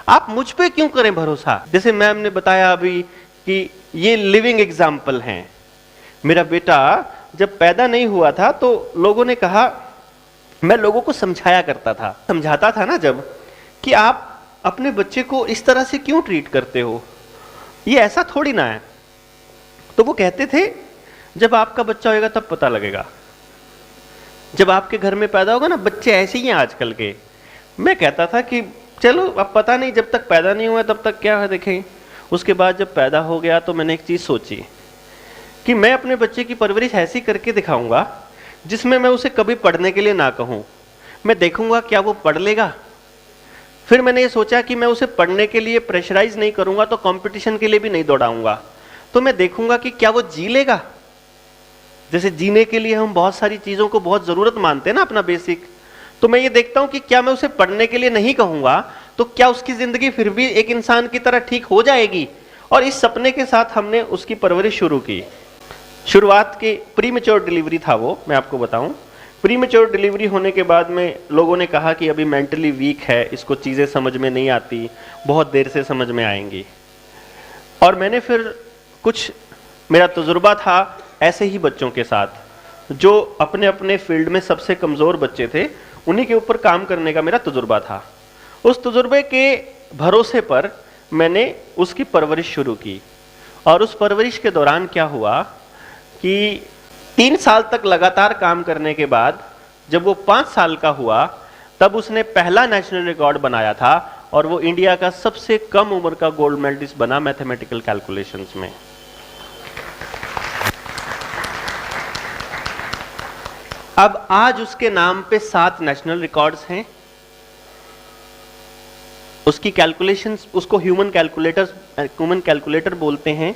आप मुझ पे क्यों करें भरोसा? जैसे मैम ने बताया अभी कि ये लिविंग एग्जाम्पल हैं। मेरा बेटा जब पैदा नहीं हुआ था तो लोगों ने कहा, मैं लोगों को समझाया करता था, समझाता था ना जब, कि आप अपने बच्चे को इस तरह से क्यों ट्रीट करते हो, ये ऐसा थोड़ी ना है। तो वो कहते थे जब आपका बच्चा होगा तब पता लगेगा, जब आपके घर में पैदा होगा ना, बच्चे ऐसे ही हैं आजकल के। मैं कहता था कि चलो अब पता नहीं, जब तक पैदा नहीं हुआ तब तक क्या है देखें। उसके बाद जब पैदा हो गया तो मैंने एक चीज़ सोची कि मैं अपने बच्चे की परवरिश ऐसी करके दिखाऊंगा जिसमें मैं उसे कभी पढ़ने के लिए ना कहूँ। मैं देखूंगा क्या वो पढ़ लेगा। फिर मैंने ये सोचा कि मैं उसे पढ़ने के लिए प्रेशराइज नहीं करूंगा, तो कंपटीशन के लिए भी नहीं दौड़ाऊंगा। तो मैं देखूंगा कि क्या वो जी लेगा। जैसे जीने के लिए हम बहुत सारी चीज़ों को बहुत ज़रूरत मानते हैं ना, अपना बेसिक। तो मैं ये देखता हूं कि क्या मैं उसे पढ़ने के लिए नहीं कहूंगा तो क्या उसकी ज़िंदगी फिर भी एक इंसान की तरह ठीक हो जाएगी। और इस सपने के साथ हमने उसकी परवरिश शुरू की। शुरुआत के प्री मैच्योर डिलीवरी था वो, मैं आपको बताऊं। प्री मैच्योर डिलीवरी होने के बाद में लोगों ने कहा कि अभी मेंटली वीक है, इसको चीज़ें समझ में नहीं आती, बहुत देर से समझ में आएंगी। और मैंने फिर कुछ, मेरा तजुर्बा था ऐसे ही बच्चों के साथ जो अपने अपने फील्ड में सबसे कमज़ोर बच्चे थे, उन्हीं के ऊपर काम करने का मेरा तजुर्बा था। उस तजुर्बे के भरोसे पर मैंने उसकी परवरिश शुरू की। और उस परवरिश के दौरान क्या हुआ कि 3 साल तक लगातार काम करने के बाद जब वो 5 साल का हुआ तब उसने पहला नेशनल रिकॉर्ड बनाया था, और वो इंडिया का सबसे कम उम्र का गोल्ड मेडलिस्ट बना मैथमेटिकल कैलकुलेशंस में। अब आज उसके नाम पे 7 नेशनल रिकॉर्ड्स हैं। उसकी कैलकुलेशंस, उसको ह्यूमन कैलकुलेटर बोलते हैं।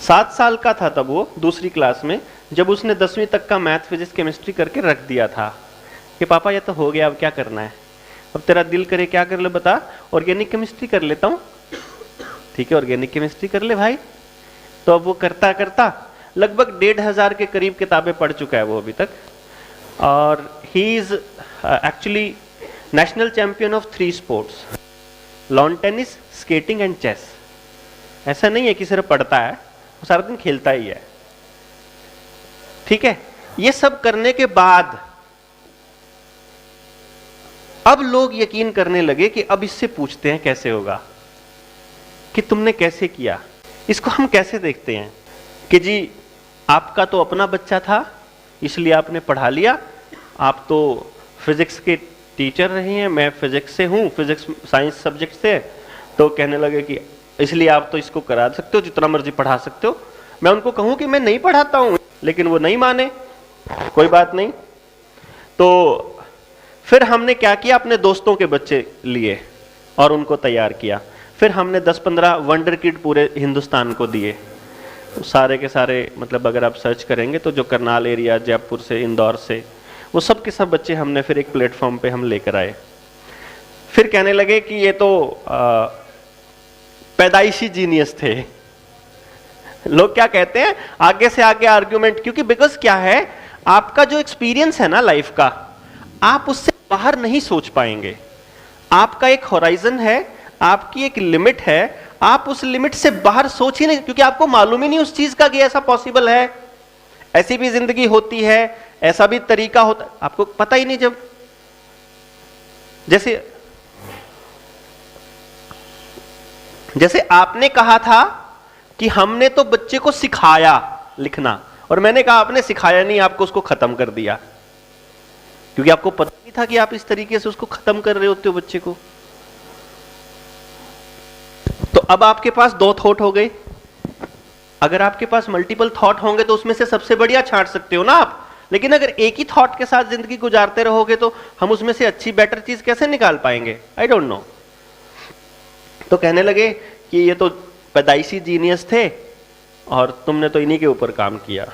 7 साल का था तब वो, दूसरी क्लास में, जब उसने 10वीं तक का मैथ, फिजिक्स, केमिस्ट्री करके रख दिया था कि पापा ये तो हो गया, अब क्या करना है, अब तेरा दिल करे क्या कर ले बता। ऑर्गेनिक केमिस्ट्री कर लेता हूँ। ठीक है, ऑर्गेनिक केमिस्ट्री कर ले भाई। तो अब वो करता करता लगभग 1500 के करीब किताबें पढ़ चुका है वो अभी तक। और he is actually national champion of 3 sports, lawn tennis, skating and chess. ऐसा नहीं है कि सिर्फ पढ़ता है, वो सारा दिन खेलता ही है। ठीक है, ये सब करने के बाद अब लोग यकीन करने लगे कि अब इससे पूछते हैं कैसे होगा, कि तुमने कैसे किया। इसको हम कैसे देखते हैं कि जी आपका तो अपना बच्चा था इसलिए आपने पढ़ा लिया, आप तो फिजिक्स के टीचर रही हैं, मैं फिजिक्स से हूँ, फिजिक्स साइंस सब्जेक्ट से, तो कहने लगे कि इसलिए आप तो इसको करा सकते हो, जितना मर्जी पढ़ा सकते हो। मैं उनको कहूँ कि मैं नहीं पढ़ाता हूँ, लेकिन वो नहीं माने। कोई बात नहीं। तो फिर हमने क्या किया, अपने दोस्तों के बच्चे लिए और उनको तैयार किया। फिर हमने 10-15 वंडर किड पूरे हिंदुस्तान को दिए। तो सारे के सारे, मतलब अगर आप सर्च करेंगे तो जो करनाल एरिया, जयपुर से, इंदौर से, वो सब के सब बच्चे हमने फिर एक प्लेटफॉर्म पे हम लेकर आए। फिर कहने लगे कि ये तो पैदाइशी जीनियस थे। लोग क्या कहते हैं, आगे से आगे आर्ग्यूमेंट, क्योंकि बिकॉज क्या है, आपका जो एक्सपीरियंस है ना लाइफ का, आप उससे बाहर नहीं सोच पाएंगे। आपका एक होराइजन है, आपकी एक लिमिट है, आप उस लिमिट से बाहर सोच ही नहीं, क्योंकि आपको मालूम ही नहीं उस चीज का कि ऐसा पॉसिबल है, ऐसी भी जिंदगी होती है, ऐसा भी तरीका होता, आपको पता ही नहीं। जब जैसे आपने कहा था कि हमने तो बच्चे को सिखाया लिखना, और मैंने कहा आपने सिखाया नहीं, आपको उसको खत्म कर दिया, क्योंकि आपको पता नहीं था कि आप इस तरीके से उसको खत्म कर रहे होते हो बच्चे को। तो अब आपके पास 2 थॉट हो गए। अगर आपके पास मल्टीपल थॉट होंगे तो उसमें से सबसे बढ़िया छांट सकते हो ना आप, लेकिन अगर एक ही थॉट के साथ जिंदगी गुजारते रहोगे तो हम उसमें से अच्छी बेटर चीज कैसे निकाल पाएंगे? I don't know. तो कहने लगे कि ये तो पैदाइशी जीनियस थे और तुमने तो इन्हीं के ऊपर काम किया।